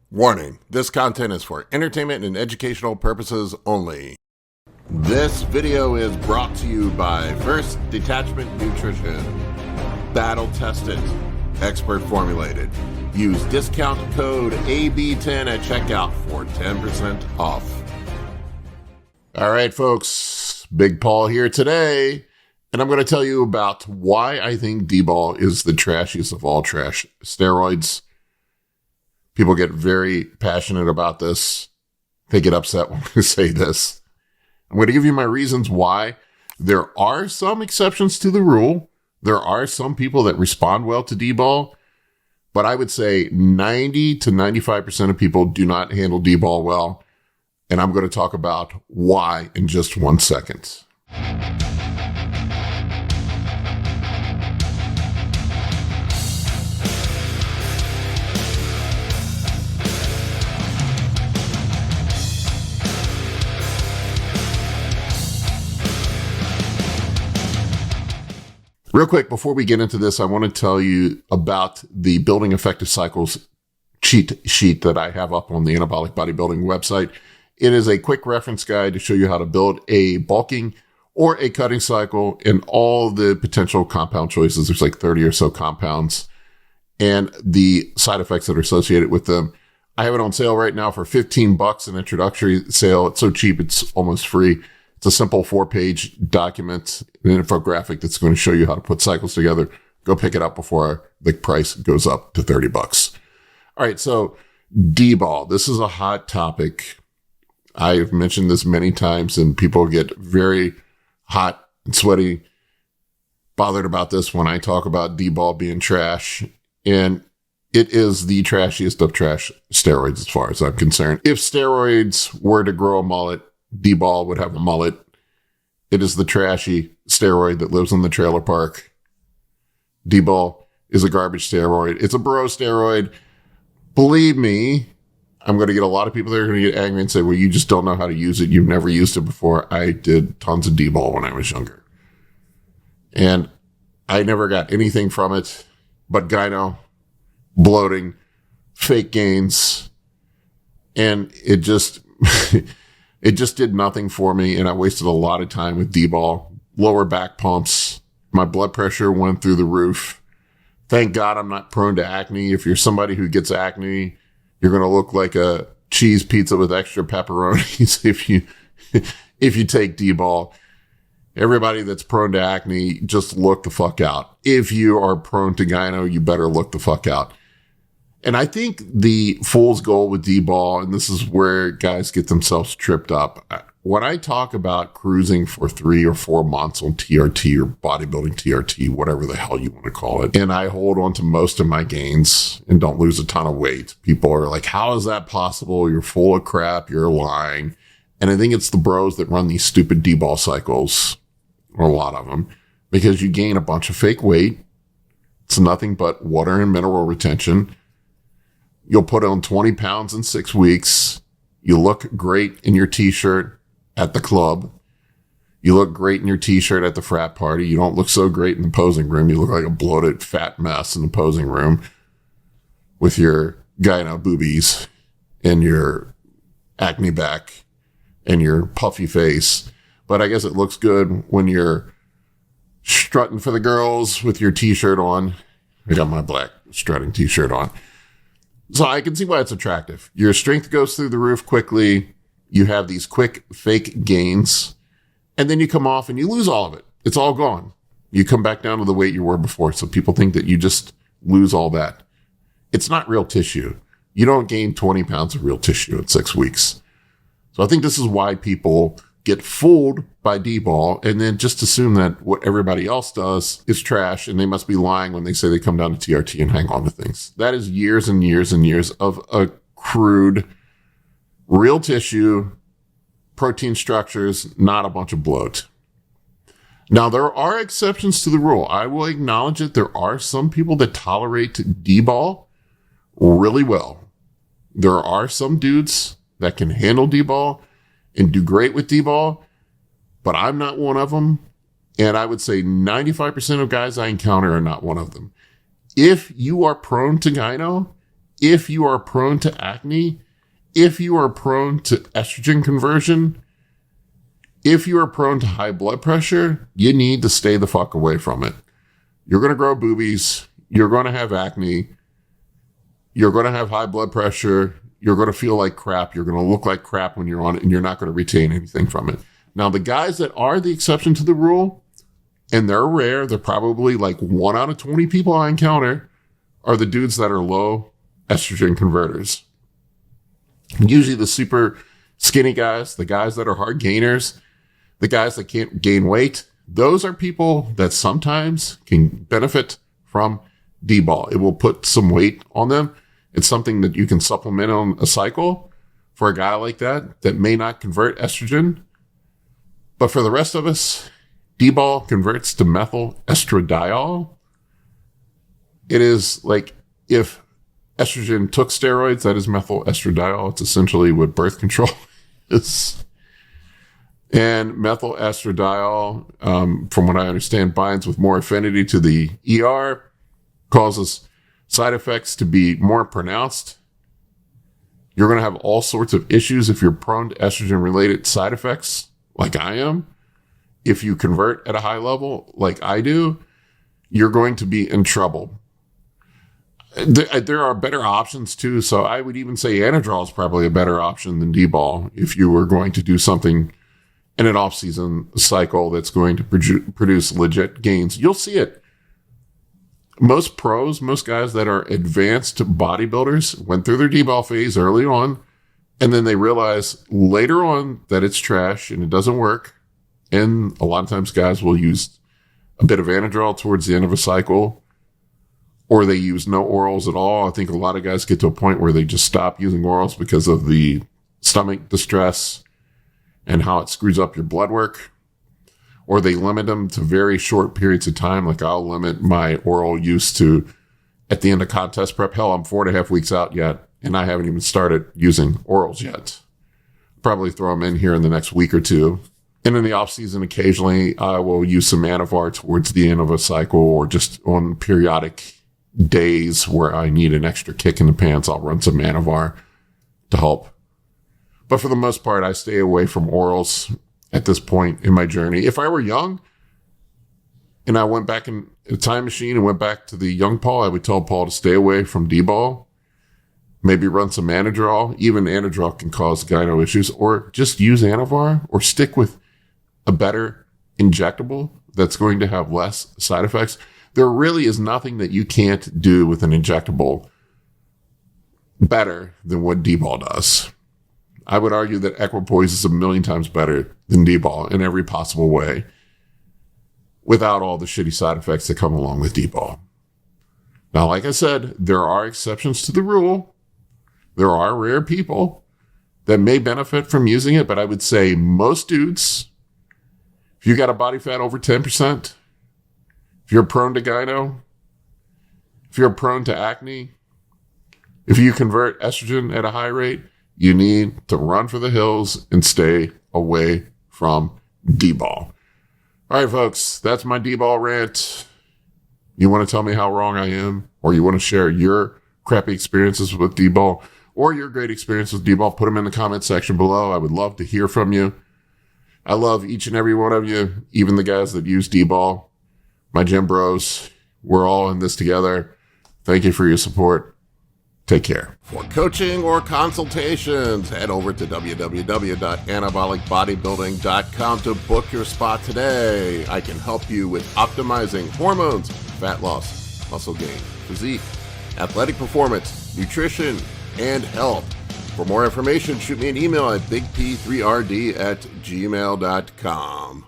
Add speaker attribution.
Speaker 1: Warning, this content is for entertainment and educational purposes only. This video is brought to you by First Detachment Nutrition. Battle tested, expert formulated. Use discount code AB10 at checkout for 10% off. All right, folks, Big Paul here today, and I'm going to tell you about why I think DBOL is the trashiest of all trash steroids. People get very passionate about this. They get upset when I say this. I'm going to give you my reasons why. There are some exceptions to the rule. There are some people that respond well to DBOL, but I would say 90 to 95% of people do not handle DBOL well. And I'm going to talk about why in just 1 second. Real quick, before we get into this, I want to tell you about the Building Effective Cycles cheat sheet that I have up on the Anabolic Bodybuilding website. It is a quick reference guide to show you how to build a bulking or a cutting cycle and all the potential compound choices. There's like 30 or so compounds and the side effects that are associated with them. I have it on sale right now for $15, an introductory sale. It's so cheap, it's almost free. It's a simple 4-page document, an infographic that's going to show you how to put cycles together. Go pick it up before the price goes up to $30. All right, so DBOL. This is a hot topic. I've mentioned this many times, and people get very hot and sweaty, bothered about this when I talk about DBOL being trash. And it is the trashiest of trash steroids as far as I'm concerned. If steroids were to grow a mullet, DBOL would have a mullet. It is the trashy steroid that lives in the trailer park. DBOL is a garbage steroid. It's a bro steroid. Believe me, I'm going to get a lot of people that are going to get angry and say, well, you just don't know how to use it. You've never used it before. I did tons of DBOL when I was younger. And I never got anything from it but gyno, bloating, fake gains. And it just... It just did nothing for me, and I wasted a lot of time with DBOL. Lower back pumps. My blood pressure went through the roof. Thank God I'm not prone to acne. If you're somebody who gets acne, you're going to look like a cheese pizza with extra pepperonis if you take DBOL. Everybody that's prone to acne, just look the fuck out. If you are prone to gyno, you better look the fuck out. And I think the fool's goal with DBOL, and this is where guys get themselves tripped up. When I talk about cruising for 3 or 4 months on TRT or bodybuilding TRT, whatever the hell you want to call it, and I hold on to most of my gains and don't lose a ton of weight, people are like, how is that possible? You're full of crap. You're lying. And I think it's the bros that run these stupid DBOL cycles, or a lot of them, because you gain a bunch of fake weight. It's nothing but water and mineral retention. You'll put on 20 pounds in 6 weeks. You look great in your t-shirt at the club. You look great in your t-shirt at the frat party. You don't look so great in the posing room. You look like a bloated fat mess in the posing room with your gyno boobies and your acne back and your puffy face. But I guess it looks good when you're strutting for the girls with your t-shirt on. I got my black strutting t-shirt on. So I can see why it's attractive. Your strength goes through the roof quickly. You have these quick fake gains. And then you come off and you lose all of it. It's all gone. You come back down to the weight you were before. So people think that you just lose all that. It's not real tissue. You don't gain 20 pounds of real tissue in 6 weeks. So I think this is why people get fooled by DBOL and then just assume that what everybody else does is trash and they must be lying when they say they come down to TRT and hang on to things. That is years and years and years of accrued real tissue, protein structures, not a bunch of bloat. Now, there are exceptions to the rule. I will acknowledge that there are some people that tolerate DBOL really well. There are some dudes that can handle DBOL and do great with DBOL, but I'm not one of them. And I would say 95% of guys I encounter are not one of them. If you are prone to gyno if you are prone to acne, if you are prone to estrogen conversion, if you are prone to high blood pressure, you need to stay the fuck away from it. You're going to grow boobies. You're going to have acne. You're going to have high blood pressure. You're going to feel like crap. You're going to look like crap when you're on it, and you're not going to retain anything from it. Now, the guys that are the exception to the rule, and they're rare, they're probably like 1 out of 20 people I encounter, are the dudes that are low estrogen converters. Usually the super skinny guys, the guys that are hard gainers, the guys that can't gain weight, those are people that sometimes can benefit from DBOL. It will put some weight on them. It's something that you can supplement on a cycle for a guy like that may not convert estrogen. But for the rest of us, DBOL converts to methyl estradiol. It is like if estrogen took steroids, that is methyl estradiol. It's essentially what birth control is. And methyl estradiol, from what I understand, binds with more affinity to the ER, causes side effects to be more pronounced. You're going to have all sorts of issues if you're prone to estrogen-related side effects, like I am. If you convert at a high level, like I do, you're going to be in trouble. There are better options too. So I would even say Anadrol is probably a better option than DBOL if you were going to do something in an off-season cycle that's going to produce legit gains. You'll see it. Most pros, most guys that are advanced bodybuilders went through their DBOL phase early on, and then they realize later on that it's trash and it doesn't work. And a lot of times guys will use a bit of Anadrol towards the end of a cycle, or they use no orals at all. I think a lot of guys get to a point where they just stop using orals because of the stomach distress and how it screws up your blood work. Or they limit them to very short periods of time. Like I'll limit my oral use to at the end of contest prep. Hell, I'm 4.5 weeks out yet, and I haven't even started using orals yet. Probably throw them in here in the next week or two. And in the off season, occasionally I will use some Anavar towards the end of a cycle, or just on periodic days where I need an extra kick in the pants, I'll run some Anavar to help. But for the most part, I stay away from orals at this point in my journey. If I were young and I went back in a time machine and went back to the young Paul, I would tell Paul to stay away from DBOL, maybe run some Anadrol. Even Anadrol can cause gyno issues, or just use Anavar, or stick with a better injectable that's going to have less side effects. There really is nothing that you can't do with an injectable better than what DBOL does. I would argue that equipoise is 1,000,000 times better than DBOL in every possible way, without all the shitty side effects that come along with DBOL. Now, like I said, there are exceptions to the rule. There are rare people that may benefit from using it, but I would say most dudes, if you got a body fat over 10%, if you're prone to gyno, if you're prone to acne, if you convert estrogen at a high rate, you need to run for the hills and stay away from DBOL. All right, folks, that's my DBOL rant. You want to tell me how wrong I am, or you want to share your crappy experiences with DBOL or your great experience with DBOL, put them in the comment section below. I would love to hear from you. I love each and every one of you, even the guys that use DBOL. My gym bros, we're all in this together. Thank you for your support. Take care. For coaching or consultations, head over to www.anabolicbodybuilding.com to book your spot today. I can help you with optimizing hormones, fat loss, muscle gain, physique, athletic performance, nutrition, and health. For more information, shoot me an email at bigp3rd@gmail.com.